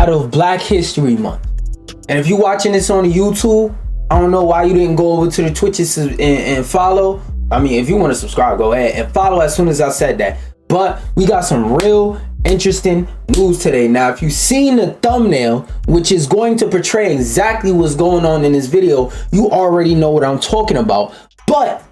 out of Black History Month. And if you're watching this on YouTube, I don't know why you didn't go over to the Twitches and follow. I mean, if you want to subscribe, go ahead and follow as soon as I said that. But we got some real interesting news today. Now, if you've seen the thumbnail, which is going to portray exactly what's going on in this video, you already know what I'm talking about. But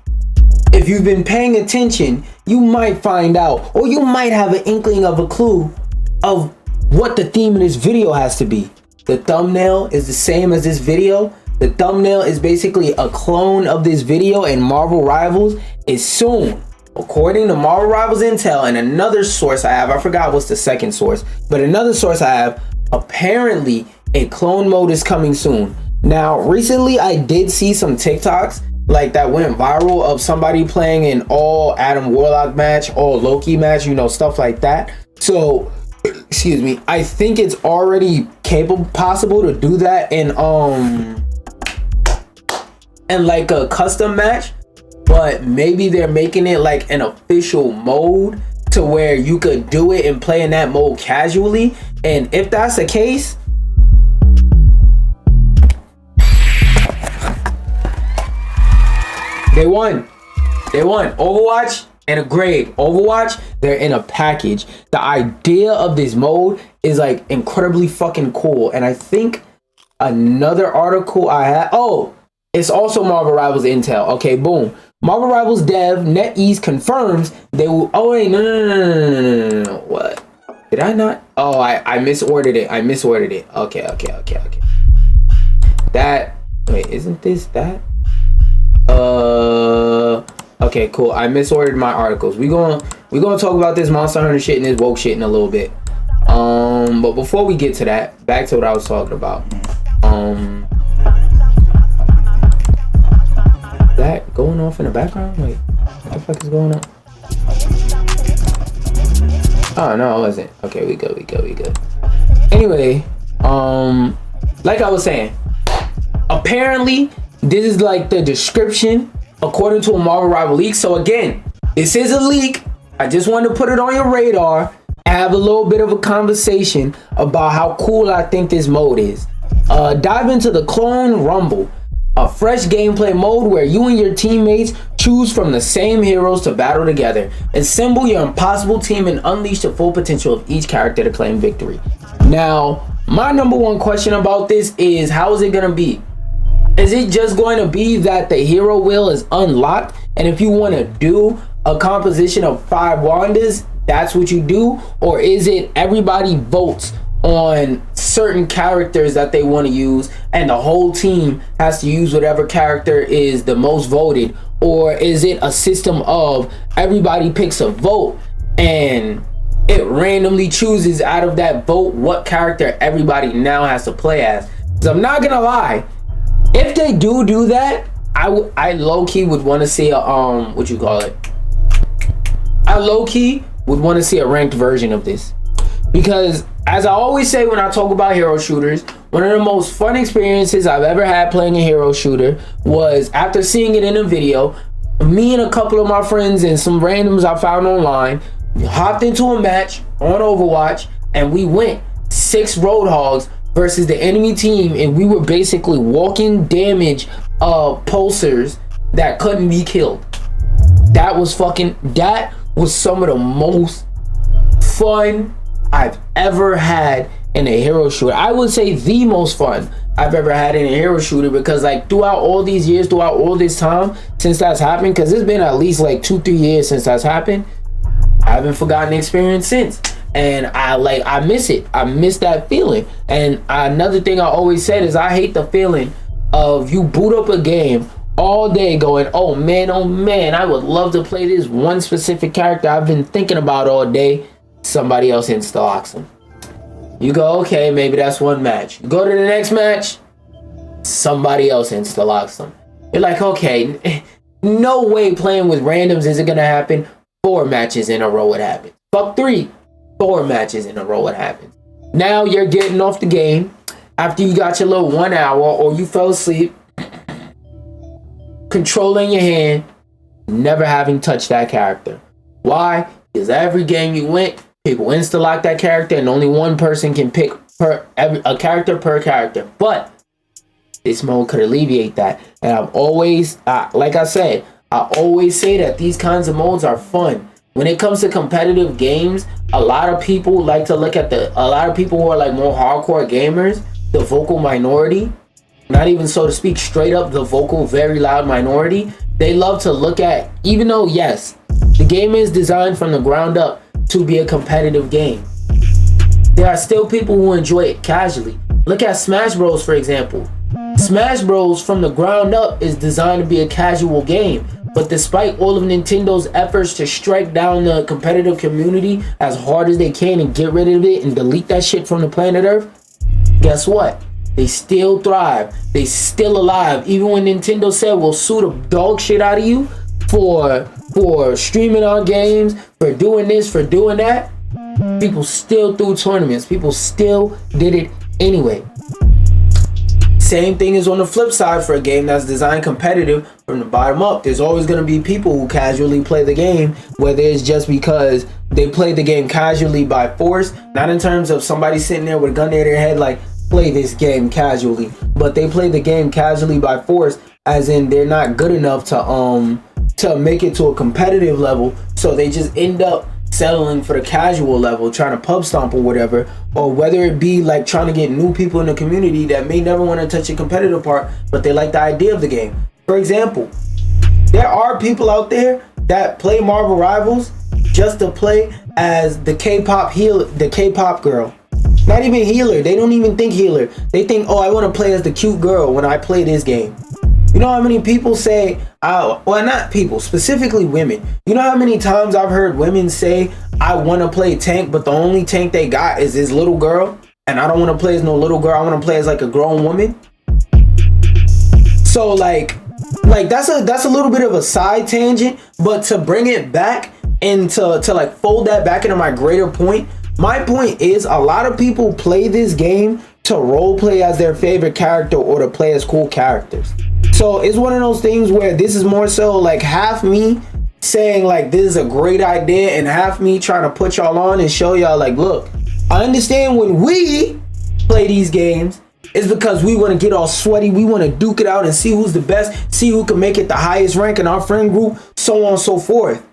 if you've been paying attention, you might find out, or you might have an inkling of a clue of what the theme of this video has to be. The thumbnail is the same as this video. The thumbnail is basically a clone of this video, and Marvel Rivals is soon, according to Marvel Rivals Intel and another source I have, I forgot what's the second source, but another source I have, apparently a clone mode is coming soon. Now, recently I did see some TikToks like that went viral of somebody playing an all Adam Warlock match, all Loki match, you know, stuff like that. So, excuse me, I think it's already possible to do that in like a custom match, but maybe they're making it like an official mode to where you could do it and play in that mode casually. And if that's the case, they won. Overwatch and a grade. Overwatch, they're in a package. The idea of this mode is like incredibly fucking cool. And I think another article I had, oh, it's also Marvel Rivals Intel. Okay, boom. Marvel Rivals dev NetEase confirms they will. Oh wait, no. What? Did I not? Oh, I misordered it. Okay. That. Wait, isn't this that? Okay, cool. I misordered my articles. We gonna talk about this Monster Hunter shit and this woke shit in a little bit. But before we get to that, back to what I was talking about. That going off in the background? Wait, what the fuck is going on? Oh no, it wasn't. Okay, we good. Anyway, like I was saying, apparently this is like the description according to a Marvel Rival leak. So again, this is a leak. I just wanted to put it on your radar and have a little bit of a conversation about how cool I think this mode is. Dive into the Clone Rumble, a fresh gameplay mode where you and your teammates choose from the same heroes to battle together. Assemble your impossible team and unleash the full potential of each character to claim victory. Now, my number one question about this is, how is it going to be? Is it just going to be that the hero wheel is unlocked, and if you want to do a composition of 5 Wandas, that's what you do? Or is it everybody votes on certain characters that they want to use and the whole team has to use whatever character is the most voted? Or is it a system of everybody picks a vote and it randomly chooses out of that vote what character everybody now has to play as? Because I'm not gonna lie, if they do that, I low-key would want to see a I low-key would want to see a ranked version of this. Because as I always say when I talk about hero shooters, one of the most fun experiences I've ever had playing a hero shooter was after seeing it in a video, me and a couple of my friends and some randoms I found online hopped into a match on Overwatch, and we went 6 Roadhogs versus the enemy team, and we were basically walking damage pulsers that couldn't be killed. That was some of the most fun I've ever had in a hero shooter. I would say the most fun I've ever had in a hero shooter, because like throughout all these years, throughout all this time since that's happened, because it's been at least like 2-3 years since that's happened, I haven't forgotten the experience since. And I miss it. I miss that feeling. And another thing I always said is I hate the feeling of you boot up a game all day going, oh man, I would love to play this one specific character I've been thinking about all day. Somebody else insta-locks them. You go, okay, maybe that's one match. You go to the next match, somebody else insta-locks them. You're like, okay, no way playing with randoms is it gonna happen. 4 matches in a row it happens. Fuck 3. 4 matches in a row it happens. Now you're getting off the game after you got your little 1 hour, or you fell asleep, controlling your hand, never having touched that character. Why? Because every game you went, people insta-lock that character, and only one person can pick a character per character. But this mode could alleviate that. And I've always, like I said, I always say that these kinds of modes are fun. When it comes to competitive games, a lot of people like to look at a lot of people who are like more hardcore gamers, the vocal minority, not even so to speak, straight up the vocal, very loud minority. They love to look at, even though, yes, the game is designed from the ground up to be a competitive game, there are still people who enjoy it casually. Look at Smash Bros, for example. Smash Bros from the ground up is designed to be a casual game. But despite all of Nintendo's efforts to strike down the competitive community as hard as they can and get rid of it and delete that shit from the planet Earth, guess what? They still thrive. They still alive. Even when Nintendo said we'll sue the dog shit out of you for streaming our games, for doing this, for doing that, people still threw tournaments. People still did it anyway. Same thing is on the flip side for a game that's designed competitive from the bottom up. There's always going to be people who casually play the game, whether it's just because they play the game casually by force, not in terms of somebody sitting there with a gun to their head like, play this game casually, but they play the game casually by force, as in they're not good enough to make it to a competitive level, so they just end up settling for the casual level, trying to pub stomp or whatever, or whether it be like trying to get new people in the community that may never want to touch the competitive part, but they like the idea of the game. For example, there are people out there that play Marvel Rivals just to play as the K-pop girl. Not even healer. They don't even think healer. They think, oh, I want to play as the cute girl when I play this game. You know how many people say, well, not people, specifically women. You know how many times I've heard women say, I want to play tank, but the only tank they got is this little girl, and I don't want to play as no little girl. I want to play as like a grown woman. So like that's a little bit of a side tangent, but to bring it back and to like fold that back into my greater point, my point is a lot of people play this game to role play as their favorite character or to play as cool characters. So it's one of those things where this is more so like half me saying like this is a great idea and half me trying to put y'all on and show y'all like, look, I understand when we play these games it's because we want to get all sweaty, we want to duke it out and see who's the best, see who can make it the highest rank in our friend group, so on and so forth.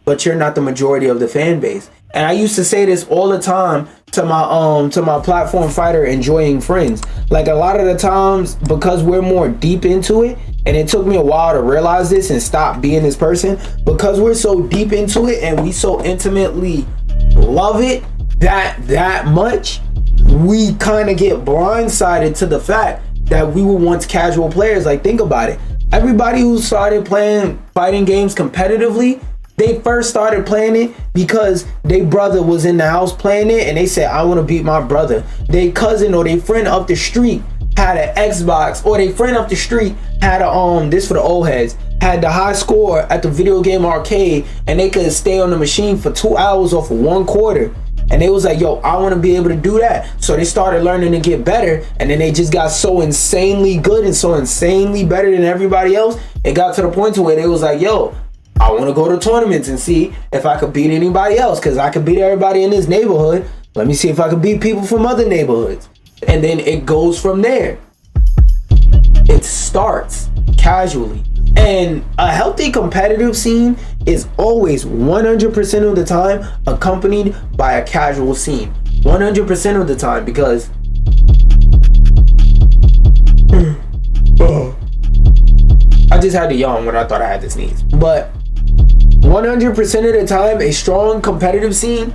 But you're not the majority of the fan base. And I used to say this all the time to my platform fighter enjoying friends. Like a lot of the times, because we're more deep into it, and it took me a while to realize this and stop being this person, because we're so deep into it and we so intimately love it that much, we kind of get blindsided to the fact that we were once casual players. Like, think about it. Everybody who started playing fighting games competitively, they first started playing it because their brother was in the house playing it and they said, I want to beat my brother. Their cousin or their friend up the street had an Xbox, or their friend up the street had a this for the old heads, had the high score at the video game arcade, and they could stay on the machine for 2 hours off of 1 quarter. And they was like, yo, I want to be able to do that. So they started learning to get better, and then they just got so insanely good and so insanely better than everybody else. It got to the point to where they was like, yo, I want to go to tournaments and see if I could beat anybody else, because I could beat everybody in this neighborhood. Let me see if I could beat people from other neighborhoods. And then it goes from there. It starts casually. And a healthy competitive scene is always 100% of the time accompanied by a casual scene. 100% of the time, because I just had to yawn when I thought I had to sneeze. But 100% of the time, a strong competitive scene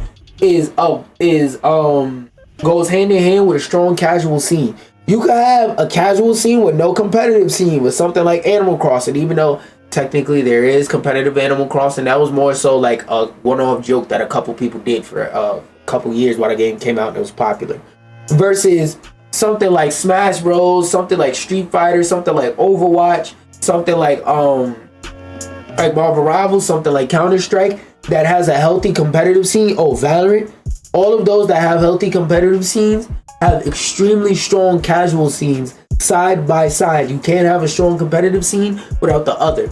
goes hand in hand with a strong casual scene. You could have a casual scene with no competitive scene with something like Animal Crossing, even though technically there is competitive Animal Crossing. That was more so like a one-off joke that a couple people did for a couple years while the game came out and it was popular. Versus something like Smash Bros, something like Street Fighter, something like Overwatch, something like Marvel Rivals, something like Counter-Strike that has a healthy competitive scene. Oh, Valorant. All of those that have healthy competitive scenes have extremely strong casual scenes side by side. You can't have a strong competitive scene without the other.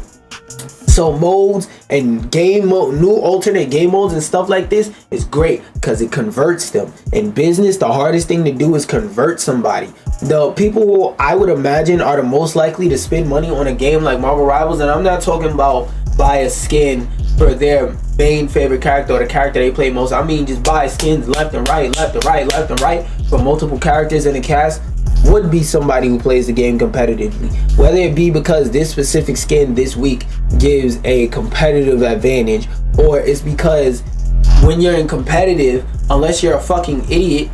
So modes and new alternate game modes and stuff like this is great because it converts them. In business, the hardest thing to do is convert somebody. The people who I would imagine are the most likely to spend money on a game like Marvel Rivals, and I'm not talking about buy a skin for their main favorite character or the character they play most. I mean just buy skins left and right for multiple characters in the cast. Would be somebody who plays the game competitively, whether it be because this specific skin this week gives a competitive advantage, or it's because when you're in competitive, unless you're a fucking idiot,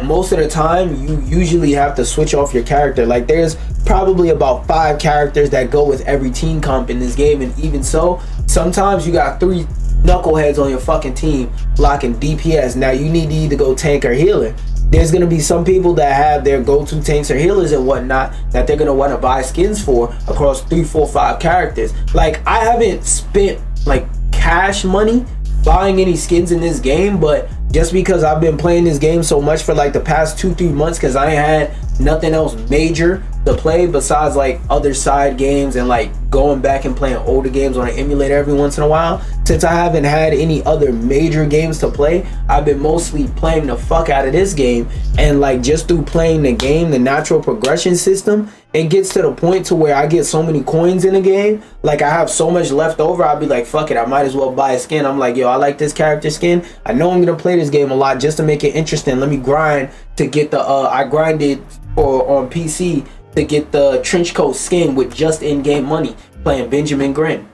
most of the time you usually have to switch off your character. Like there's probably about 5 characters that go with every team comp in this game, and even so, sometimes you got 3 knuckleheads on your fucking team blocking DPS. Now you need to either go tank or healer. There's going to be some people that have their go-to tanks or healers and whatnot that they're going to want to buy skins for across 3, 4, 5 characters. Like, I haven't spent, like, cash money buying any skins in this game, but just because I've been playing this game so much for, like, the past 2-3 months because I ain't had nothing else major to play besides, like, other side games and, like, going back and playing older games on an emulator every once in a while. Since I haven't had any other major games to play, I've been mostly playing the fuck out of this game. And like just through playing the game, the natural progression system, it gets to the point to where I get so many coins in the game, like I have so much left over, I'll be like, fuck it, I might as well buy a skin. I'm like, yo, I like this character skin. I know I'm gonna play this game a lot just to make it interesting. Let me grind to get the I grinded on PC to get the trench coat skin with just in-game money playing Benjamin Grin.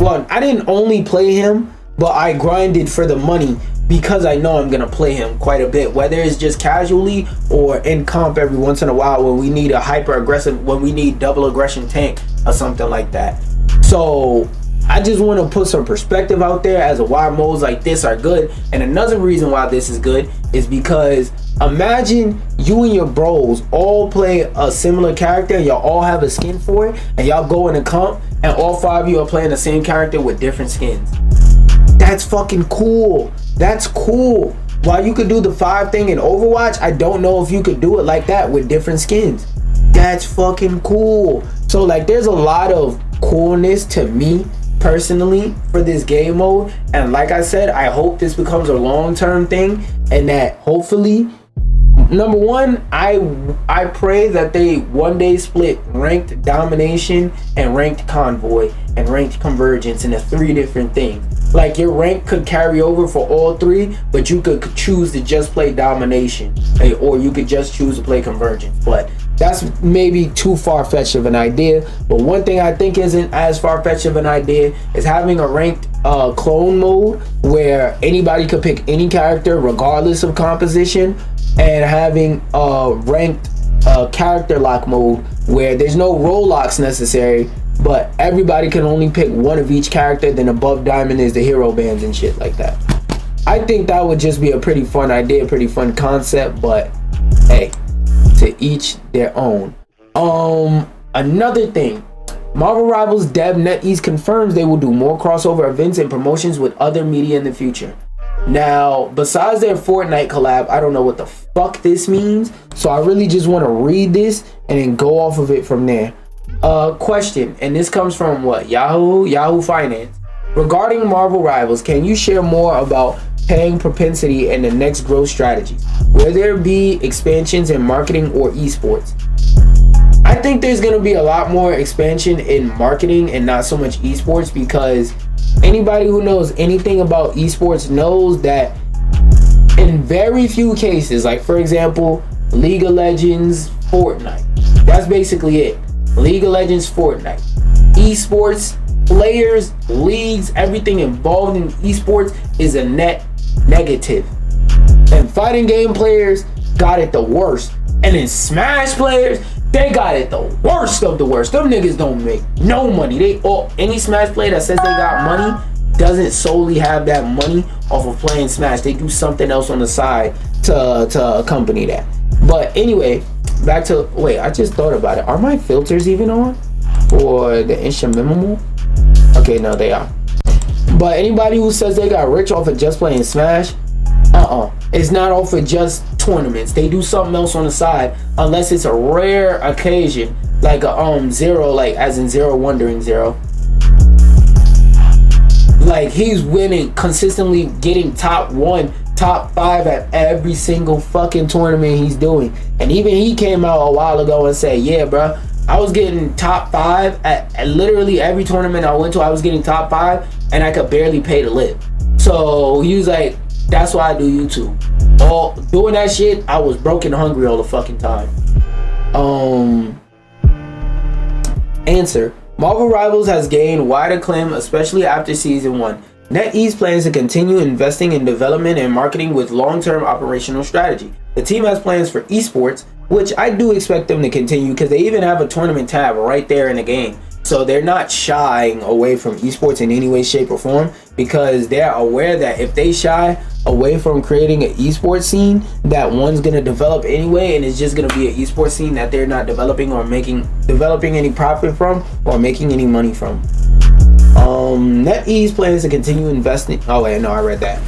Well, I didn't only play him, but I grinded for the money because I know I'm gonna play him quite a bit, whether it's just casually or in comp every once in a while when we need a hyper aggressive, when we need double aggression tank or something like that. So I just want to put some perspective out there as to why modes like this are good. And another reason why this is good is because imagine you and your bros all play a similar character and y'all all have a skin for it, and y'all go in a comp and all 5 of you are playing the same character with different skins. That's fucking cool. That's cool. While you could do the 5 thing in Overwatch, I don't know if you could do it like that with different skins. That's fucking cool. So like there's a lot of coolness to me personally for this game mode, and like I said, I hope this becomes a long-term thing, and that hopefully, number one, I pray that they one day split ranked domination and ranked convoy and ranked convergence into 3 different things. Like your rank could carry over for all 3, but you could choose to just play domination, or you could just choose to play convergence. But that's maybe too far-fetched of an idea. But one thing I think isn't as far-fetched of an idea is having a ranked clone mode where anybody could pick any character regardless of composition, and having a ranked character lock mode where there's no role locks necessary, but everybody can only pick one of each character. Then above diamond is the hero bands and shit like that. I think that would just be a pretty fun idea, pretty fun concept, but hey, to each their own. Another thing, Marvel Rivals dev NetEase confirms they will do more crossover events and promotions with other media in the future. Now, besides their Fortnite collab, I don't know what the fuck this means, so I really just want to read this and then go off of it from there. Question, and this comes from what? Yahoo Finance. Regarding Marvel Rivals, can you share more about paying propensity and the next growth strategies? Will there be expansions in marketing or esports? I think there's going to be a lot more expansion in marketing and not so much esports, because anybody who knows anything about esports knows that in very few cases, like for example, League of Legends, Fortnite, that's basically it. League of Legends, Fortnite. Esports, players, leagues, everything involved in esports is a net negative. And fighting game players got it the worst. And then Smash players, they got it the worst of the worst. Them niggas don't make no money. Any Smash player that says they got money doesn't solely have that money off of playing Smash. They do something else on the side to accompany that. But anyway, back to, wait, I just thought about it. Are my filters even on for the instrumental? Okay, no, they are. But anybody who says they got rich off of just playing Smash, it's not off of just tournaments. They do something else on the side, unless it's a rare occasion, like a zero, like as in Zero Wondering Zero. Like, he's winning, consistently getting top 1, top 5 at every single fucking tournament he's doing. And even he came out a while ago and said, yeah, bro, I was getting top 5 at literally every tournament I went to. I was getting top 5 and I could barely pay to live. So he was like, that's why I do YouTube. All doing that shit, I was broke and hungry all the fucking time. Answer. Marvel Rivals has gained wide acclaim, especially after season 1. NetEase plans to continue investing in development and marketing with long-term operational strategy. The team has plans for esports, which I do expect them to continue because they even have a tournament tab right there in the game. So they're not shying away from esports in any way, shape, or form, because they're aware that if they shy away from creating an esports scene, that one's gonna develop anyway, and it's just gonna be an esports scene that they're not developing or developing any profit from or making any money from. NetEase plans to continue investing. Oh wait, no, I read that.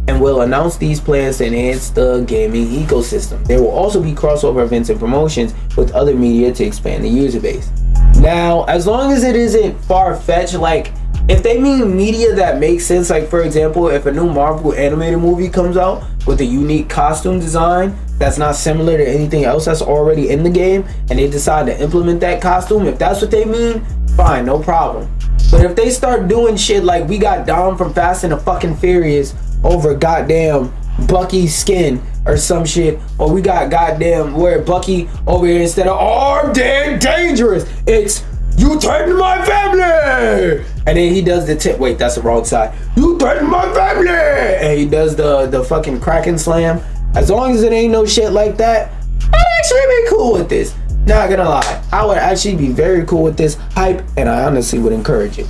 And will announce these plans to enhance the gaming ecosystem. There will also be crossover events and promotions with other media to expand the user base. Now, as long as it isn't far-fetched, like if they mean media that makes sense, like for example, if a new Marvel animated movie comes out with a unique costume design that's not similar to anything else that's already in the game, and they decide to implement that costume, if that's what they mean, fine, no problem. But if they start doing shit like we got Dom from Fast and the fucking Furious over goddamn Bucky's skin or some shit, or we got goddamn where Bucky over here, instead of armed and dangerous, it's you threaten my family, and then he does the tip. Wait, that's the wrong side. You threaten my family, and he does the fucking Kraken slam. As long as it ain't no shit like that, I'd actually be cool with this. Not gonna lie, I would actually be very cool with this hype, and I honestly would encourage it.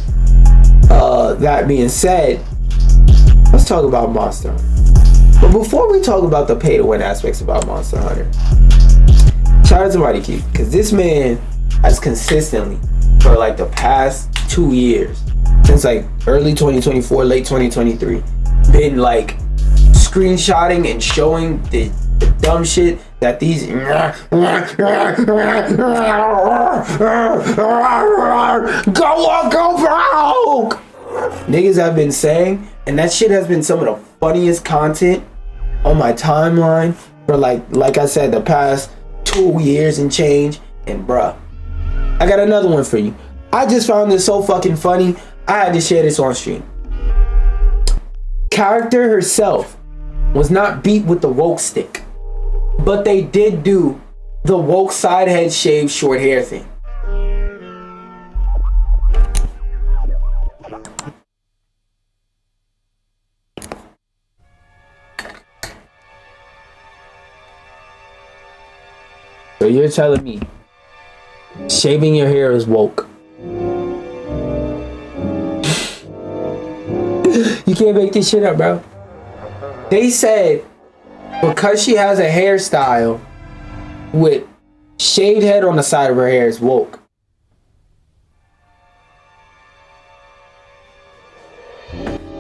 That being said, let's talk about Monster Hunter. But before we talk about the pay-to-win aspects about Monster Hunter, shout out to Mighty Keith, because this man has consistently, for like the past 2 years, since like early 2024, late 2023, been like screenshotting and showing the dumb shit that these go broke niggas have been saying, and that shit has been some of the funniest content on my timeline for like I said, the past 2 years and change. And bruh, I got another one for you. I just found this so fucking funny, I had to share this on stream. Character herself was not beat with the woke stick, but they did do the woke side head shave short hair thing. So you're telling me shaving your hair is woke? You can't make this shit up, bro. They said because she has a hairstyle with shaved head on the side of her hair is woke.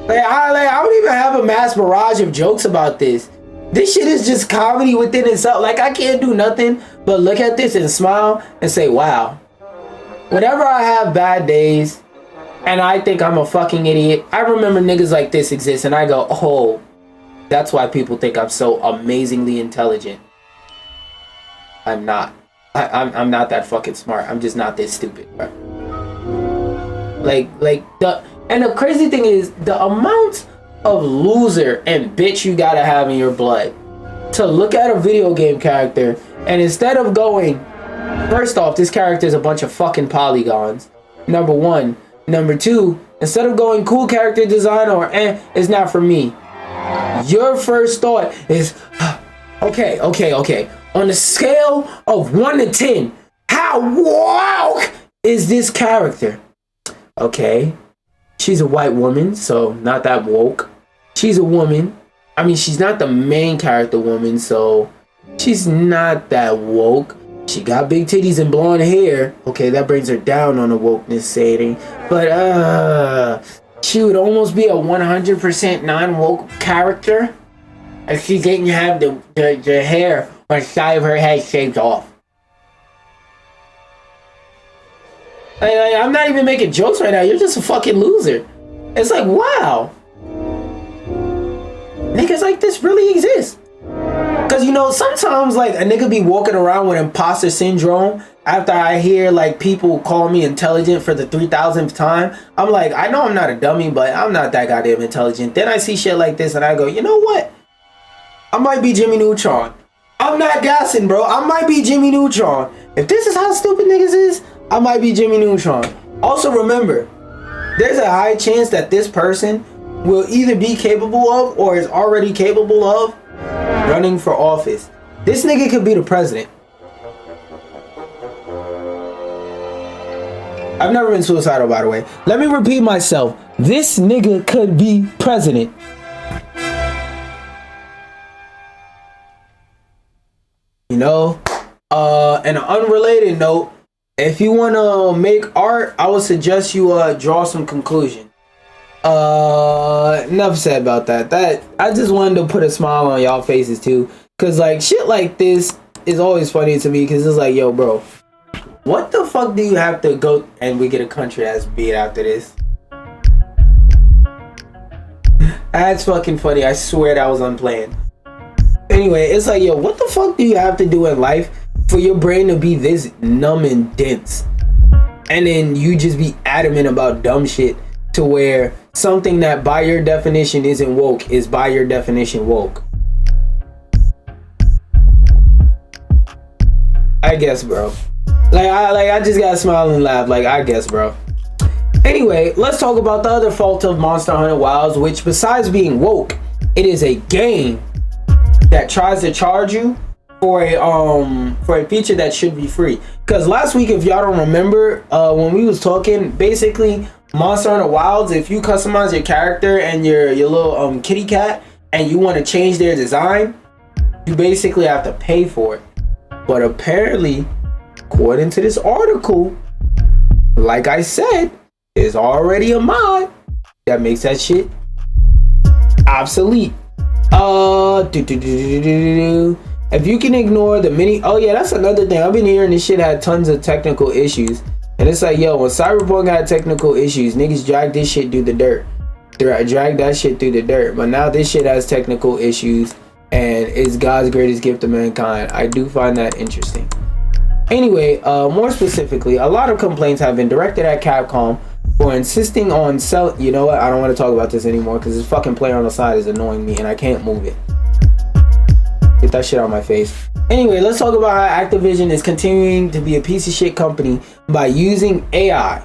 I don't even have a mass barrage of jokes about this. This shit is just comedy within itself. Like, I can't do nothing but look at this and smile and say, wow. Whenever I have bad days and I think I'm a fucking idiot, I remember niggas like this exist and I go, oh, that's why people think I'm so amazingly intelligent. I'm not. I'm not that fucking smart. I'm just not this stupid, bro. And the crazy thing is the amount of loser and bitch you gotta have in your blood to look at a video game character and instead of going, first off, this character is a bunch of fucking polygons, number one. Number two, instead of going cool character design or it's not for me, your first thought is, okay. On a scale of 1 to 10, how woke is this character? Okay, she's a white woman, so not that woke. She's a woman. I mean, she's not the main character woman, so she's not that woke. She got big titties and blonde hair. Okay, that brings her down on the wokeness setting. But she would almost be a 100% non-woke character if she didn't have the hair on the side of her head shaved off. I'm not even making jokes right now. You're just a fucking loser. It's like, wow. Niggas like this really exist. Cause you know, sometimes like a nigga be walking around with imposter syndrome after I hear like people call me intelligent for the 3,000th time. I'm like, I know I'm not a dummy, but I'm not that goddamn intelligent. Then I see shit like this and I go, you know what? I might be Jimmy Neutron. I'm not gassing, bro. I might be Jimmy Neutron. If this is how stupid niggas is, I might be Jimmy Neutron. Also remember, there's a high chance that this person will either be capable of or is already capable of running for office. This nigga could be the president. I've never been suicidal, by the way. Let me repeat myself. This nigga could be president. You know, and an unrelated note, if you want to make art, I would suggest you draw some conclusion. Enough said about that. I just wanted to put a smile on y'all faces too, cause like shit like this is always funny to me, cause it's like, yo, bro, what the fuck do you have to go and we get a country ass beat after this? That's fucking funny. I swear that was unplanned. Anyway, it's like, yo, what the fuck do you have to do in life for your brain to be this numb and dense, and then you just be adamant about dumb shit to where something that by your definition isn't woke is by your definition woke? I guess, bro. I just gotta smile and laugh. Like, I guess, bro. Anyway, let's talk about the other fault of Monster Hunter Wilds, which besides being woke, it is a game that tries to charge you for a feature that should be free. Because last week, if y'all don't remember, when we was talking, basically Monster Hunter Wilds, if you customize your character and your little kitty cat and you want to change their design, you basically have to pay for it. But apparently, according to this article, like I said, there's already a mod that makes that shit obsolete. If you can ignore the many, oh yeah, that's another thing. I've been hearing this shit had tons of technical issues, and it's like, yo, when Cyberpunk had technical issues, niggas dragged this shit through the dirt. Drag that shit through the dirt. But now this shit has technical issues, and it's God's greatest gift to mankind. I do find that interesting. Anyway, more specifically, a lot of complaints have been directed at Capcom for insisting on you know what? I don't want to talk about this anymore because this fucking player on the side is annoying me and I can't move it. Get that shit on my face. Anyway, let's talk about how Activision is continuing to be a piece of shit company by using AI.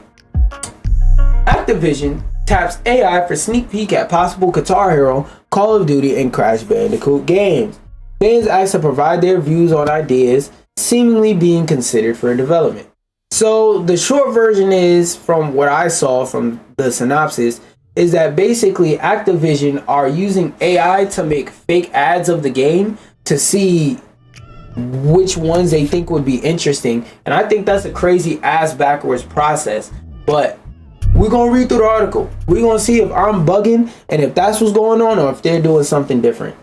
Activision taps AI for sneak peek at possible Guitar Hero, Call of Duty, and Crash Bandicoot games. Fans asked to provide their views on ideas seemingly being considered for development. So the short version is, from what I saw from the synopsis, is that basically Activision are using AI to make fake ads of the game to see which ones they think would be interesting. And I think that's a crazy ass backwards process. But we're going to read through the article. We're going to see if I'm bugging and if that's what's going on or if they're doing something different.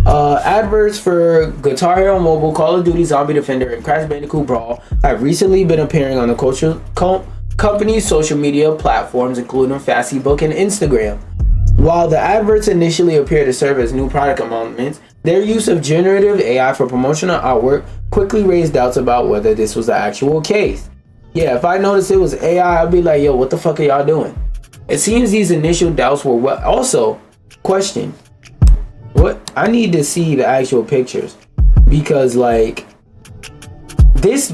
Adverts for Guitar Hero Mobile, Call of Duty, Zombie Defender, and Crash Bandicoot Brawl have recently been appearing on the company's social media platforms, including Facebook and Instagram. While the adverts initially appear to serve as new product announcements, their use of generative AI for promotional artwork quickly raised doubts about whether this was the actual case. Yeah, if I noticed it was AI, I'd be like, yo, what the fuck are y'all doing? It seems these initial doubts were also question. What? I need to see the actual pictures because like this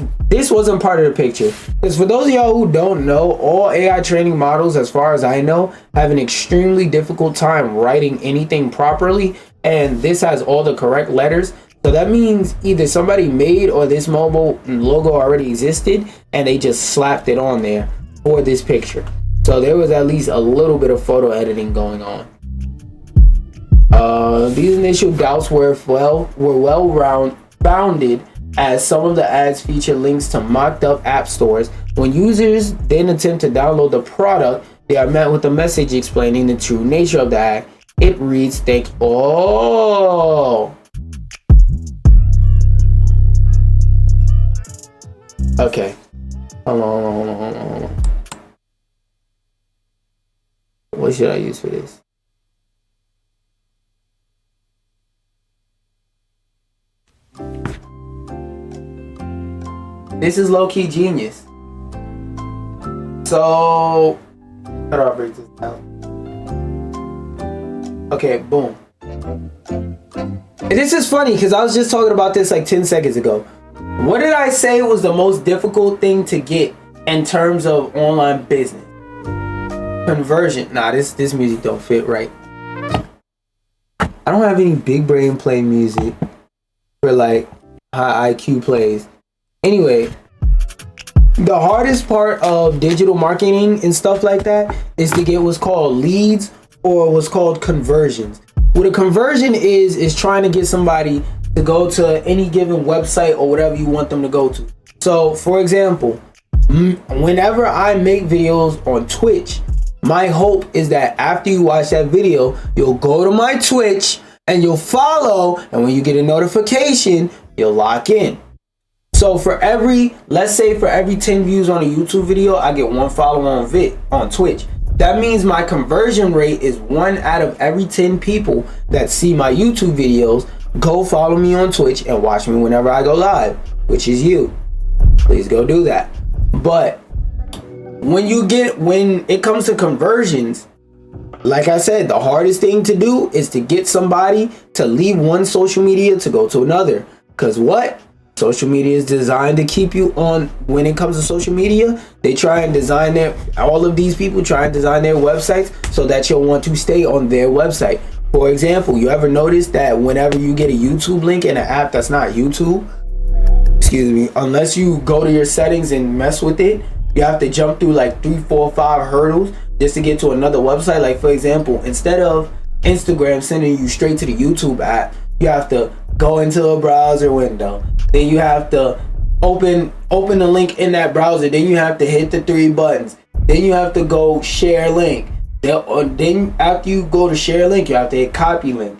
wasn't part of the picture. Because for those of y'all who don't know, all AI training models, as far as I know, have an extremely difficult time writing anything properly, and this has all the correct letters. So that means either somebody made or this mobile logo already existed and they just slapped it on there for this picture. So there was at least a little bit of photo editing going on. These initial doubts were well-founded, as some of the ads feature links to mocked-up app stores. When users then attempt to download the product, they are met with a message explaining the true nature of the ad. It reads, Okay. Hold on. What should I use for this? This is low-key genius. So, how do I break this down? Okay, boom. And this is funny because I was just talking about this like 10 seconds ago. What did I say was the most difficult thing to get in terms of online business? Conversion. Nah, this music don't fit right. I don't have any big brain play music for like high IQ plays. Anyway, the hardest part of digital marketing and stuff like that is to get what's called leads or what's called conversions. What a conversion is trying to get somebody to go to any given website or whatever you want them to go to. So, for example, whenever I make videos on Twitch, my hope is that after you watch that video, you'll go to my Twitch and you'll follow, and when you get a notification, you'll lock in. So let's say for every 10 views on a YouTube video, I get 1 follower on Twitch. That means my conversion rate is 1 out of every 10 people that see my YouTube videos go follow me on Twitch and watch me whenever I go live, which is you. Please go do that. But when it comes to conversions, like I said, the hardest thing to do is to get somebody to leave one social media to go to another. Because what? Social media is designed to keep you on. When it comes to social media, they try and design all of these people try and design their websites so that you'll want to stay on their website. For example, you ever notice that whenever you get a YouTube link in an app that's not YouTube, unless you go to your settings and mess with it, you have to jump through like 3, 4, 5 hurdles just to get to another website. Like, for example, instead of Instagram sending you straight to the YouTube app, you have to go into a browser window. Then you have to open the link in that browser. Then you have to hit the 3 buttons. Then you have to go share link. Then after you go to share link, you have to hit copy link.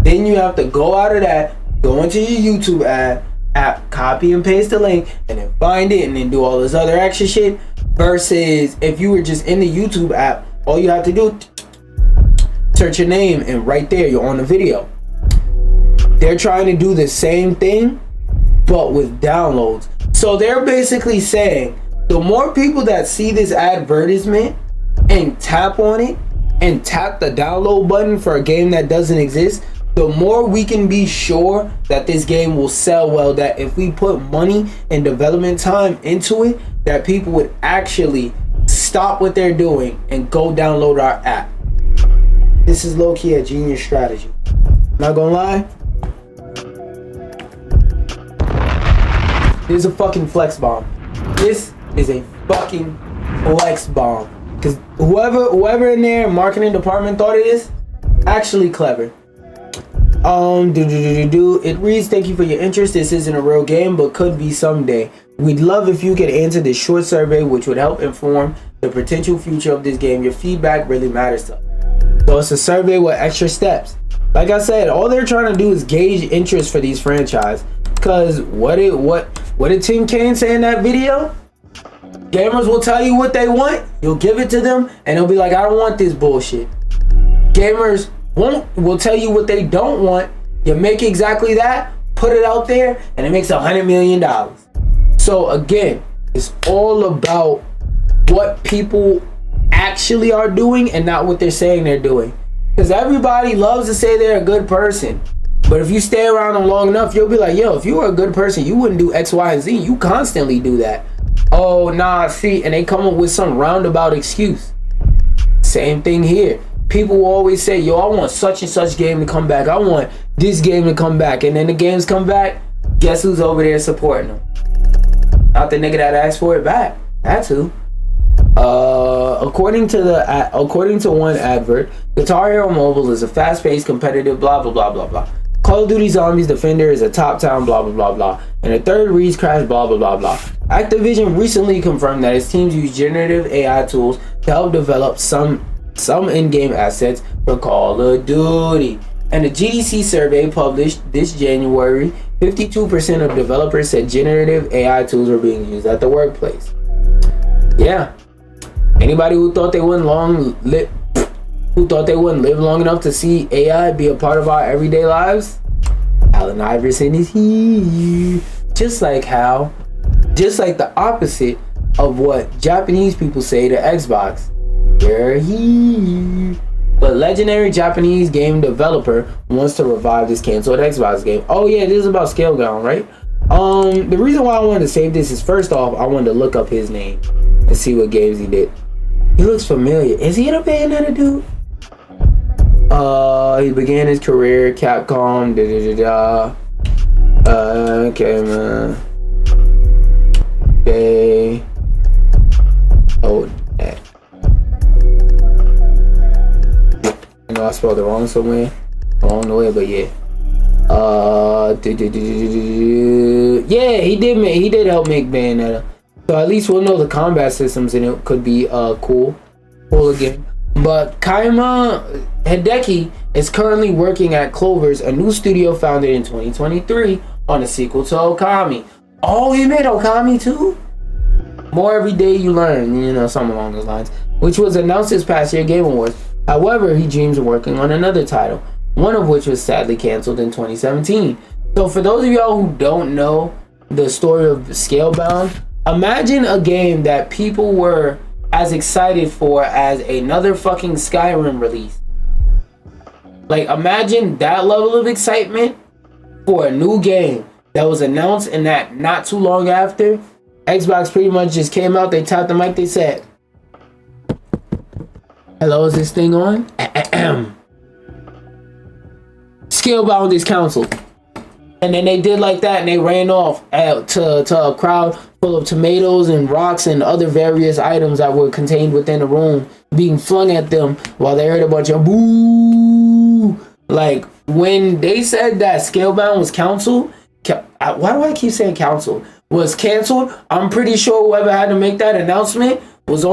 Then you have to go out of that, go into your YouTube app, copy and paste the link, and then find it and then do all this other extra shit. Versus if you were just in the YouTube app, all you have to do, search your name, and right there you're on the video. They're trying to do the same thing, but with downloads. So they're basically saying the more people that see this advertisement and tap on it and tap the download button for a game that doesn't exist, the more we can be sure that this game will sell well, that if we put money and development time into it, that people would actually stop what they're doing and go download our app. This is low-key a genius strategy. Not gonna lie. This is a fucking flex bomb. This is a fucking flex bomb. Cause whoever in their marketing department thought of this, actually clever. It reads, thank you for your interest. This isn't a real game, but could be someday. We'd love if you could answer this short survey, which would help inform the potential future of this game. Your feedback really matters to us. So it's a survey with extra steps. Like I said, all they're trying to do is gauge interest for these franchises. Cause what did Tim Kane say in that video? Gamers will tell you what they want, you'll give it to them, and they'll be like, I don't want this bullshit. Gamers will tell you what they don't want, you make exactly that, put it out there, and it makes $100 million. So again, it's all about what people actually are doing and not what they're saying they're doing. Because everybody loves to say they're a good person. But if you stay around them long enough, you'll be like, yo, if you were a good person, you wouldn't do X, Y, and Z. You constantly do that. Oh, nah, see, and they come up with some roundabout excuse. Same thing here. People will always say, yo, I want such and such game to come back. I want this game to come back. And then the games come back. Guess who's over there supporting them? Not the nigga that asked for it back. That's who. According to one advert, Guitar Hero Mobile is a fast-paced, competitive, blah, blah, blah, blah, blah. Call of Duty Zombies Defender is a top town, blah, blah, blah, blah. And the third reads Crash, blah, blah, blah, blah. Activision recently confirmed that its teams use generative AI tools to help develop some in-game assets for Call of Duty. And the GDC survey published this January, 52% of developers said generative AI tools are being used at the workplace. Yeah. Anybody who thought they wouldn't live long enough to see AI be a part of our everyday lives, Allen Iverson is here. Just like the opposite of what Japanese people say to Xbox. They're here. But legendary Japanese game developer wants to revive this canceled Xbox game. Oh yeah, this is about Scale Down, right? The reason why I wanted to save this is, first off, I wanted to look up his name and see what games he did. He looks familiar. Is he the Bayonetta dude? He began his career Capcom. Okay, man. Okay. Oh, that. I know I spelled it wrong somewhere. Wrong the way, but yeah. Yeah, he did help make Bayonetta. So at least we'll know the combat systems in it could be cool again. But Kaima Hideki is currently working at Clover's, a new studio founded in 2023, on a sequel to Okami. Oh, he made Okami too? More every day you learn, you know, something along those lines. Which was announced this past year Game Awards. However, he dreams of working on another title, one of which was sadly canceled in 2017. So for those of y'all who don't know the story of Scalebound, imagine a game that people were as excited for as another fucking Skyrim release. Like, imagine that level of excitement for a new game that was announced, and that not too long after, Xbox pretty much just came out, they tapped the mic, they said, "Hello, is this thing on?" Scalebound is canceled. And then they did like that, and they ran off to a crowd full of tomatoes and rocks and other various items that were contained within the room being flung at them while they heard a bunch of boo. Like, when they said that Scalebound was canceled, why do I keep saying canceled? Was canceled. I'm pretty sure whoever had to make that announcement was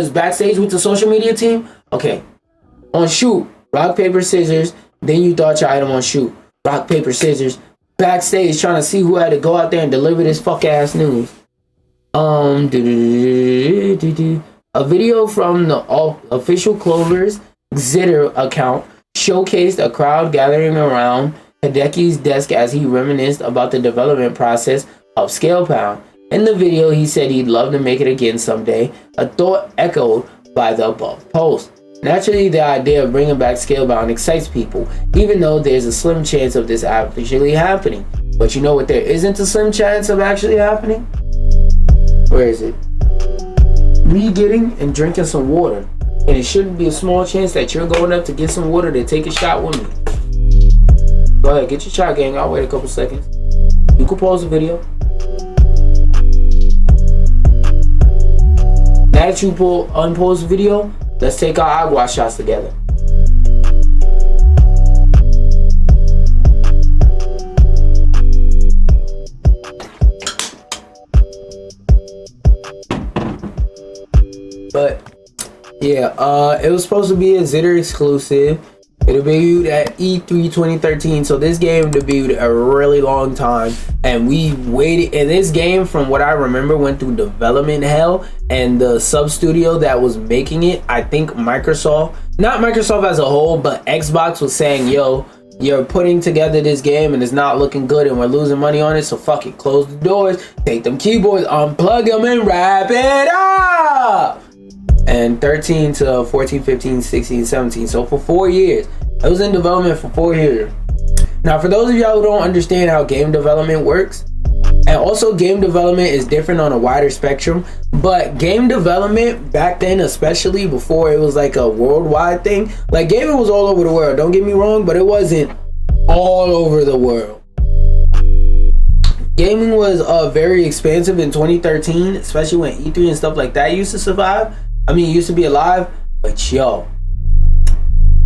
backstage with the social media team. Okay, on shoot, rock paper scissors. Then you thought your item on shoot, rock paper scissors. Backstage trying to see who had to go out there and deliver this fuck ass news. A video from the official Clover's Zitter account showcased a crowd gathering around Hideki's desk as he reminisced about the development process of Scalebound. In the video, he said he'd love to make it again someday, a thought echoed by the above post. Naturally, the idea of bringing back Scalebound excites people, even though there's a slim chance of this actually happening. But you know what there isn't a slim chance of actually happening? Where is it? Me getting and drinking some water. And it shouldn't be a small chance that you're going up to get some water to take a shot with me. Go ahead, get your shot, gang. I'll wait a couple seconds. You can pause the video. Now that you unpause the video, let's take our agua shots together. But yeah, it was supposed to be a Zitter exclusive. It debuted at E3 2013, so this game debuted a really long time, and we waited. And this game, from what I remember, went through development hell, and the sub studio that was making it, I think Microsoft, not Microsoft as a whole, but Xbox was saying, yo, you're putting together this game and it's not looking good and we're losing money on it, so fuck it, close the doors, take them keyboards, unplug them and wrap it up. And 13 to 14, 15, 16, 17. So for 4 years. It was in development for 4 years. Now, for those of y'all who don't understand how game development works, and also game development is different on a wider spectrum, but game development back then, especially before it was like a worldwide thing, like gaming was all over the world, don't get me wrong, but it wasn't all over the world. Gaming was very expansive in 2013, especially when E3 and stuff like that used to survive. Used to be alive, but yo,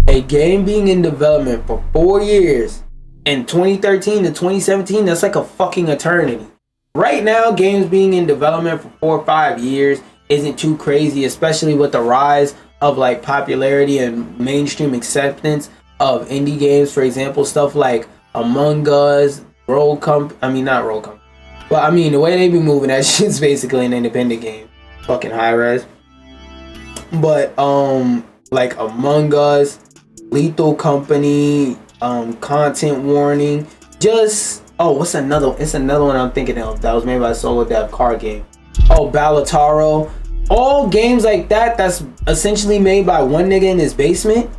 a game being in development for 4 years in 2013 to 2017, that's like a fucking eternity. Right now, games being in development for 4 or 5 years isn't too crazy, especially with the rise of like popularity and mainstream acceptance of indie games. For example, stuff like Among Us, not Roll Company, but the way they be moving, that shit's basically an independent game. fucking high res. But like Among Us, Lethal Company, Content Warning, just what's another? It's another one I'm thinking of that was made by Solo Dev card game. Oh, Balataro. All games like that that's essentially made by one nigga in his basement,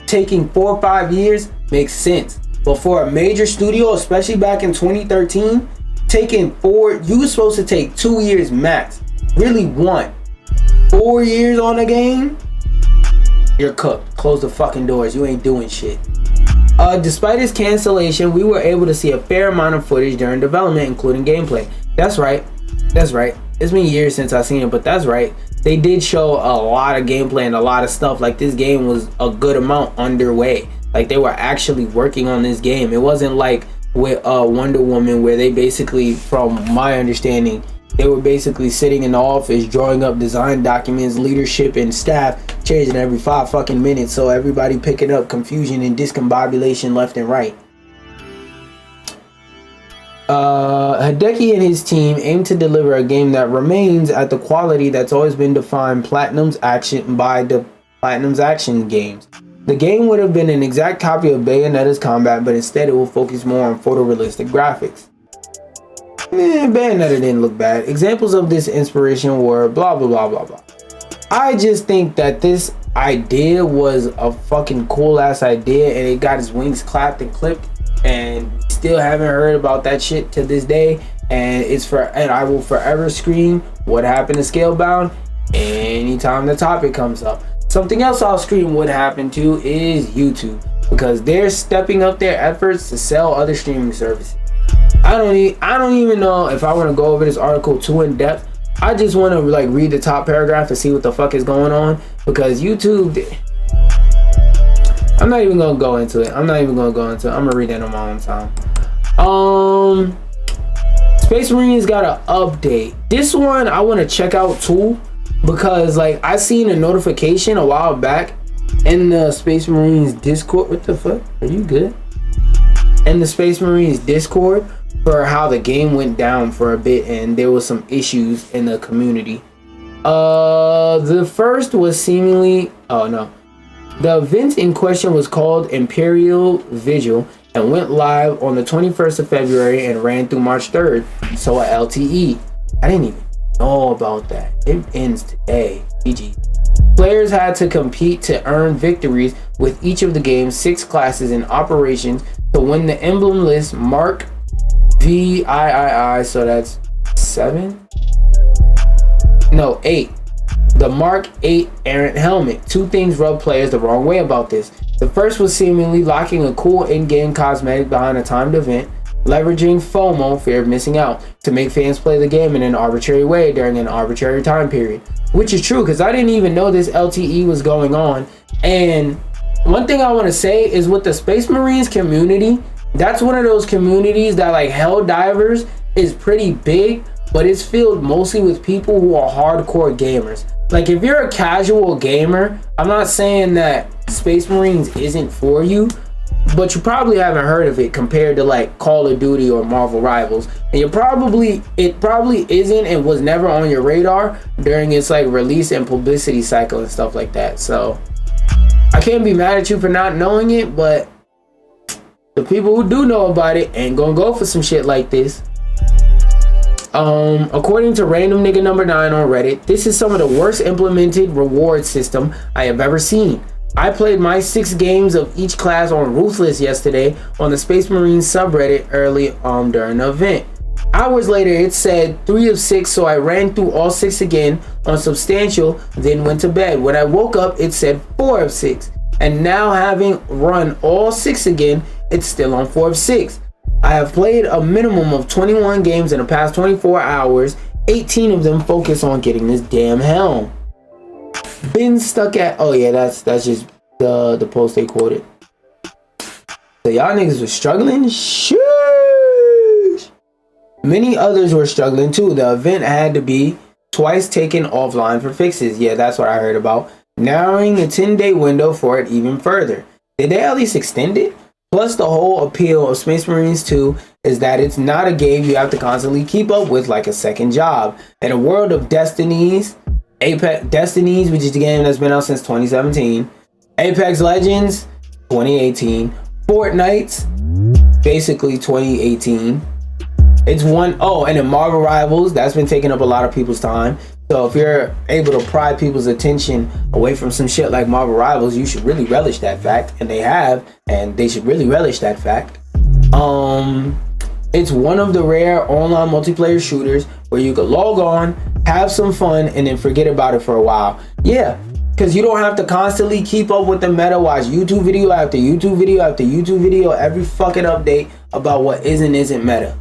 taking 4 or 5 years makes sense. But for a major studio, especially back in 2013, taking you were supposed to take 2 years max. Really want 4 years on a game? You're cooked. Close the fucking doors. You ain't doing shit. Despite its cancellation, we were able to see a fair amount of footage during development, including gameplay. That's right. That's right. It's been years since I've seen it, but that's right. They did show a lot of gameplay and a lot of stuff. Like, this game was a good amount underway. Like, they were actually working on this game. It wasn't like with Wonder Woman, where they basically, from my understanding, they were basically sitting in the office drawing up design documents, leadership and staff changing every 5 fucking minutes, so everybody picking up confusion and discombobulation left and right. Hideki and his team aim to deliver a game that remains at the quality that's always been defined Platinum's action games. The game would have been an exact copy of Bayonetta's combat, but instead it will focus more on photorealistic graphics. Bayonetta didn't look bad. Examples of this inspiration were blah blah blah blah blah. I just think that this idea was a fucking cool ass idea, and it got its wings clapped and clipped, and still haven't heard about that shit to this day. And I will forever scream what happened to Scalebound anytime the topic comes up. Something else I'll scream what happened to is YouTube, because they're stepping up their efforts to sell other streaming services. I don't even know if I want to go over this article too in depth. I just want to like read the top paragraph and see what the fuck is going on, because YouTube, I'm not even gonna go into it. I'm gonna read it on my own time. Space Marines got an update. This one I want to check out too, because like I seen a notification a while back in the Space Marines Discord. What the fuck? Are you good? In the Space Marines Discord, for how the game went down for a bit and there was some issues in the community. The first was seemingly, the event in question was called Imperial Vigil and went live on the 21st of February and ran through March 3rd. So a LTE. I didn't even know about that. It ends today. GG. Players had to compete to earn victories with each of the game's 6 classes in operations to win the emblem list Mark VIII, so that's 7? No, 8. The Mark 8 errant helmet. 2 things rubbed players the wrong way about this. The first was seemingly locking a cool in-game cosmetic behind a timed event, leveraging FOMO, fear of missing out, to make fans play the game in an arbitrary way during an arbitrary time period. Which is true, because I didn't even know this LTE was going on. And one thing I want to say is, with the Space Marines community, that's one of those communities that, like, Hell Divers is pretty big, but it's filled mostly with people who are hardcore gamers. Like, if you're a casual gamer, I'm not saying that Space Marines isn't for you, but you probably haven't heard of it compared to like Call of Duty or Marvel Rivals, and it probably isn't and was never on your radar during its like release and publicity cycle and stuff like that. So I can't be mad at you for not knowing it, but the people who do know about it ain't gonna go for some shit like this. According to Random Nigga number 9 on Reddit, this is some of the worst implemented reward system I have ever seen. I played my 6 games of each class on Ruthless yesterday on the Space Marines subreddit early during the event. Hours later, it said 3 of 6, so I ran through all 6 again on Substantial, then went to bed. When I woke up, it said 4 of 6. And now, having run all 6 again, it's still on 4 of 6. I have played a minimum of 21 games in the past 24 hours. 18 of them focus on getting this damn helm. Been stuck at, oh yeah, that's just the post they quoted. So y'all niggas were struggling? Sheesh. Many others were struggling too. The event had to be twice taken offline for fixes. Yeah, that's what I heard about. Narrowing the 10-day window for it even further. Did they at least extend it? Plus, the whole appeal of Space Marines 2 is that it's not a game you have to constantly keep up with like a second job. In a world of Destinies, Destinies, which is the game that's been out since 2017, Apex Legends, 2018, Fortnite's, basically 2018. It's and then Marvel Rivals, that's been taking up a lot of people's time. So if you're able to pry people's attention away from some shit like Marvel Rivals, you should really relish that fact. And they have, and they should really relish that fact. It's one of the rare online multiplayer shooters where you can log on, have some fun, and then forget about it for a while. Yeah, because you don't have to constantly keep up with the meta, watch YouTube video after YouTube video after YouTube video, every fucking update about what is and isn't meta.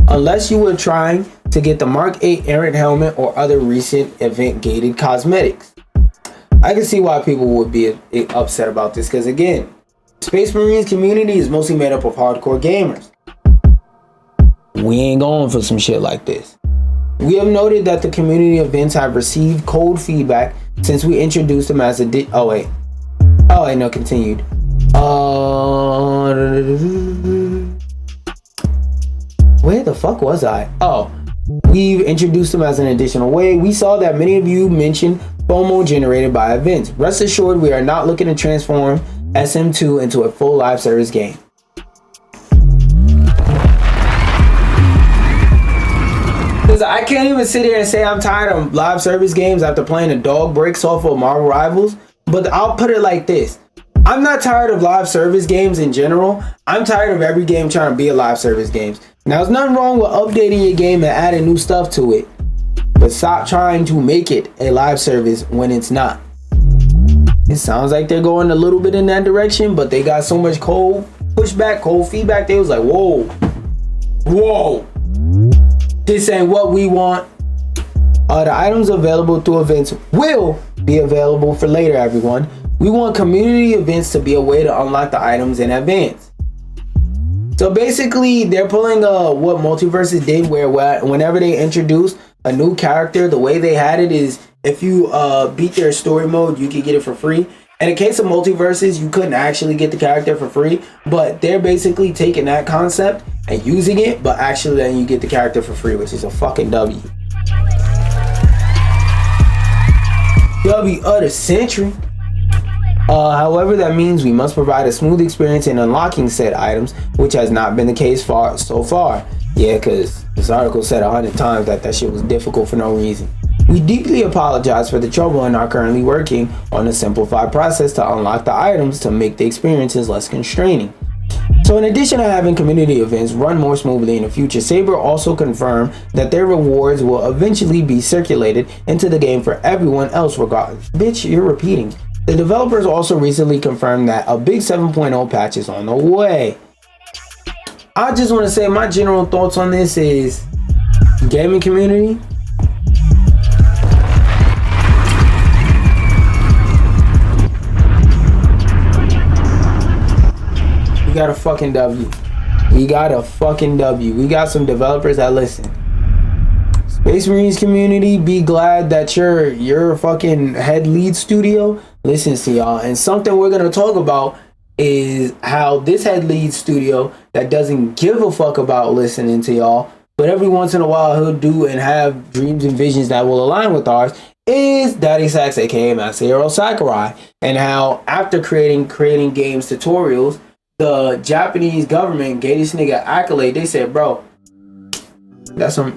Unless you were trying to get the Mark 8 errant helmet or other recent event gated cosmetics. I can see why people would be upset about this, because again, Space Marines community is mostly made up of hardcore gamers. We ain't going for some shit like this. We have noted that the community events have received cold feedback since we introduced them as a continued. Where the fuck was I? We've introduced them as an additional way. We saw that many of you mentioned FOMO generated by events. Rest assured, we are not looking to transform SM2 into a full live service game. Because I can't even sit here and say I'm tired of live service games after playing the dog breaks off of Marvel Rivals. But I'll put it like this. I'm not tired of live service games in general. I'm tired of every game trying to be a live service game. Now, there's nothing wrong with updating your game and adding new stuff to it. But stop trying to make it a live service when it's not. It sounds like they're going a little bit in that direction, but they got so much cold pushback, cold feedback. They was like, whoa. This ain't what we want. The items available through events will be available for later, everyone. We want community events to be a way to unlock the items in advance. So basically, they're pulling what Multiverses did, where whenever they introduced a new character, the way they had it is if you beat their story mode, you could get it for free. In the case of Multiverses, you couldn't actually get the character for free, but they're basically taking that concept and using it, but actually then you get the character for free, which is a fucking W. W of the century. However, that means we must provide a smooth experience in unlocking said items, which has not been the case so far. Yeah, because this article said 100 times that shit was difficult for no reason. We deeply apologize for the trouble and are currently working on a simplified process to unlock the items to make the experiences less constraining. So in addition to having community events run more smoothly in the future, Saber also confirmed that their rewards will eventually be circulated into the game for everyone else regardless. Bitch, you're repeating. The developers also recently confirmed that a big 7.0 patch is on the way. I just want to say my general thoughts on this is gaming community. We got a fucking W. We got a fucking W. We got some developers that listen. Space Marines community, be glad that your fucking head lead studio listens to y'all. And something we're gonna talk about is how this head lead studio that doesn't give a fuck about listening to y'all, but every once in a while he'll do and have dreams and visions that will align with ours, is Daddy Sax, aka Master Hero Sakurai. And how after creating games tutorials, the Japanese government gave this nigga accolade. They said, bro, that's some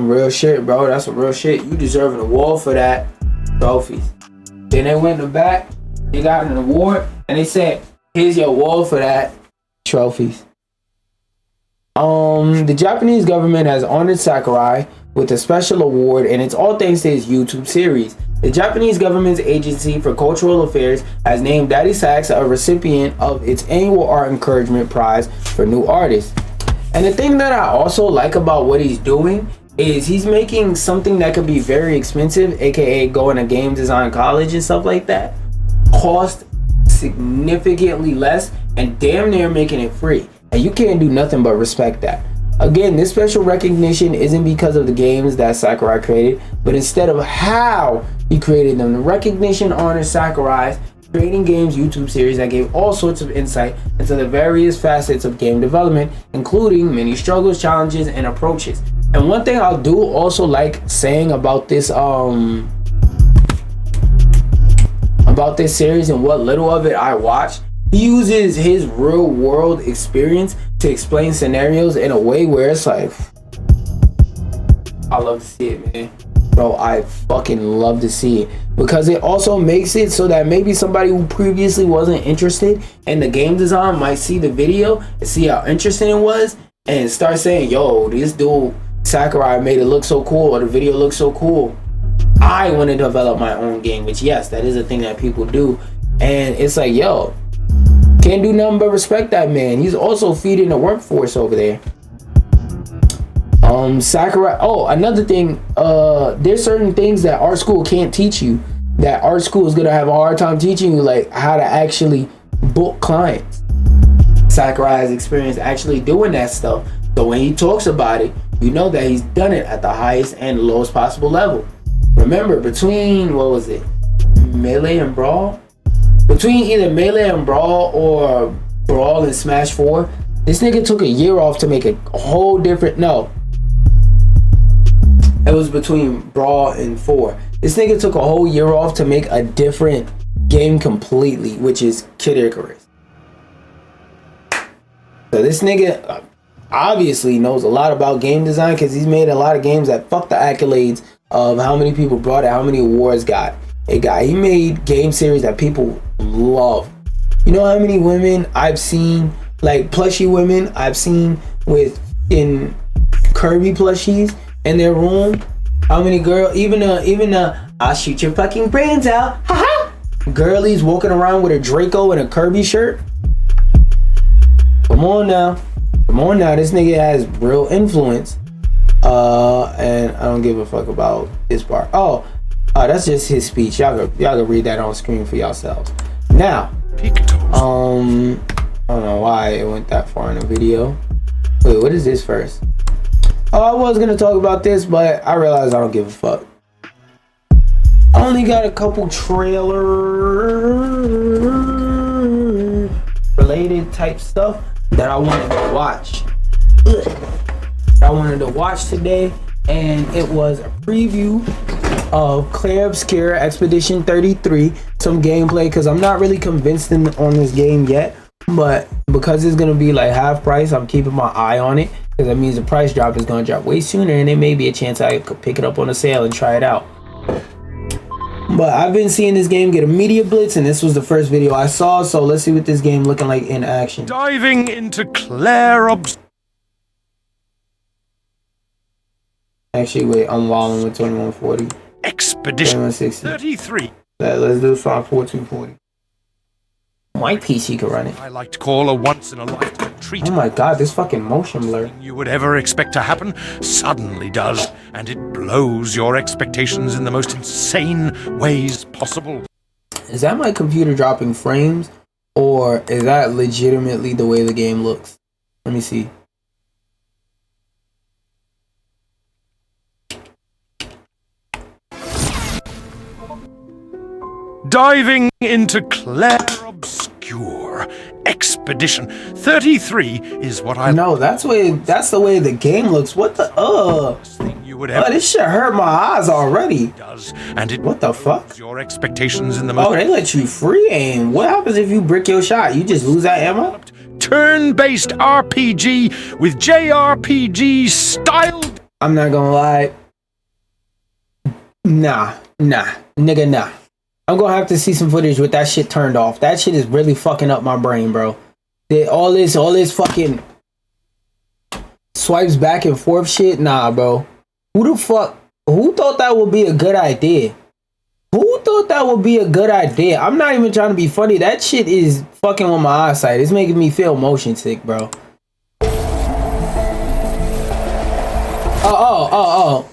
real shit, bro. That's some real shit. You deserve an award for that. Trophies. Then they went in the back, they got an award, and they said, here's your award for that. Trophies. The Japanese government has honored Sakurai with a special award, and it's all thanks to his YouTube series. The Japanese government's Agency for Cultural Affairs has named Daddy Sax a recipient of its annual Art Encouragement Prize for new artists. And the thing that I also like about what he's doing is he's making something that could be very expensive, aka going to game design college and stuff like that, cost significantly less and damn near making it free. And you can't do nothing but respect that. Again, this special recognition isn't because of the games that Sakurai created, but instead of how he created them. The recognition honors Sakurai's creating games YouTube series that gave all sorts of insight into the various facets of game development, including many struggles, challenges, and approaches. And one thing I'll do also like saying about this series and what little of it I watched, he uses his real world experience to explain scenarios in a way where it's like, I love to see it, man. Bro, I fucking love to see it, because it also makes it so that maybe somebody who previously wasn't interested in the game design might see the video and see how interesting it was and start saying, yo, this dude Sakurai made it look so cool, or the video looks so cool, I want to develop my own game. Which, yes, that is a thing that people do. And it's like, yo, can't do nothing but respect that man. He's also feeding the workforce over there. Sakurai, oh, another thing, there's certain things that art school can't teach you, that art school is gonna have a hard time teaching you, like how to actually book clients. Sakurai has experience actually doing that stuff, so when he talks about it, you know that he's done it at the highest and lowest possible level. Remember, between, what was it, Melee and Brawl? Between either Melee and Brawl or Brawl and Smash 4, this nigga took a year off to make a whole different, no, it was between Brawl and 4. This nigga took a whole year off to make a different game completely, which is Kid Icarus. So this nigga obviously knows a lot about game design, because he's made a lot of games that fuck the accolades of how many people brought it, how many awards he made game series that people love. You know how many women I've seen, like plushie women I've seen in Kirby plushies in their room? How many girl, even I'll shoot your fucking brains out, haha, girlies walking around with a Draco and a Kirby shirt? Come on now, this nigga has real influence. And I don't give a fuck about this part. Oh, that's just his speech. Y'all go read that on screen for yourselves. Now, I don't know why it went that far in the video. Wait, what is this first? Oh, I was gonna talk about this, but I realized I don't give a fuck. I only got a couple trailer related type stuff that I wanted to watch. I wanted to watch today, and it was a preview of Clair Obscur Expedition 33, some gameplay, because I'm not really convinced on this game yet, but because it's gonna be like half price, I'm keeping my eye on it, because that means the price drop is gonna drop way sooner, and there may be a chance I could pick it up on a sale and try it out. But I've been seeing this game get a media blitz, and this was the first video I saw, so let's see what this game looking like in action. Diving into Clair Obscur. Actually, wait, I'm walling with 2140. Expedition 33. Let's do 4240. My PC can run it. I like to call a once-in-a-lifetime treat. Oh my god, this fucking motion blur. You would ever expect to happen suddenly does, and it blows your expectations in the most insane ways possible. Is that my computer dropping frames, or is that legitimately the way the game looks? Let me see. Diving into Clair Obscur Expedition 33 is what I know. That's the way the game looks. What the thing you would ever. This shit hurt my eyes already. Does, and it what the fuck? Your expectations in the most. Oh, they let you free aim. What happens if you brick your shot? You just lose that ammo? Turn-based RPG with JRPG style. I'm not gonna lie. Nah, nigga, nah. I'm gonna have to see some footage with that shit turned off. That shit is really fucking up my brain, bro. All this fucking swipes back and forth shit. Nah, bro. Who thought that would be a good idea? Who thought that would be a good idea? I'm not even trying to be funny. That shit is fucking with my eyesight. It's making me feel motion sick, bro. Oh.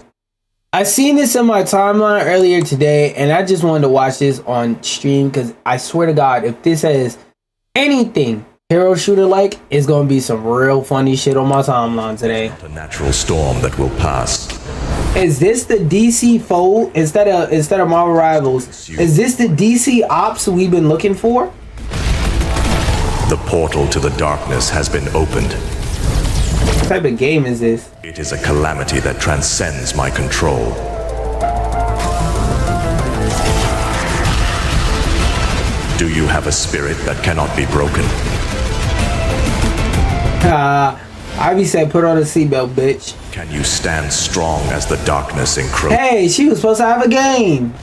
I seen this in my timeline earlier today, and I just wanted to watch this on stream, because I swear to God, if this has anything hero shooter like, it's gonna be some real funny shit on my timeline today. A natural storm that will pass. Is this the DC fold instead of Marvel Rivals? Is this the DC ops we've been looking for? The portal to the darkness has been opened. What type of game is this? It is a calamity that transcends my control. Do you have a spirit that cannot be broken? Ivy said, put on a seatbelt, bitch. Can you stand strong as the darkness encroaches? Hey, she was supposed to have a game.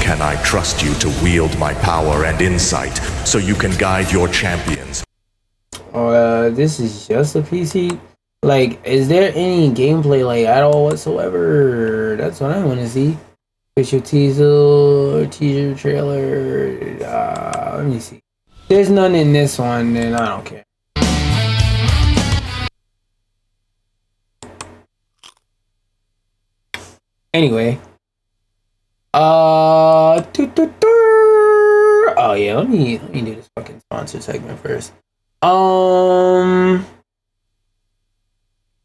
Can I trust you to wield my power and insight so you can guide your champions? This is just a PC. Like, is there any gameplay like at all whatsoever? That's what I want to see. Official teaser trailer. Let me see. There's none in this one, then I don't care. Anyway. Oh yeah, let me do this fucking sponsor segment first. For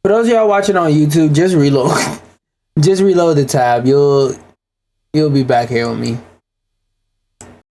those of y'all watching on YouTube, just reload. Just reload the tab. You'll be back here with me.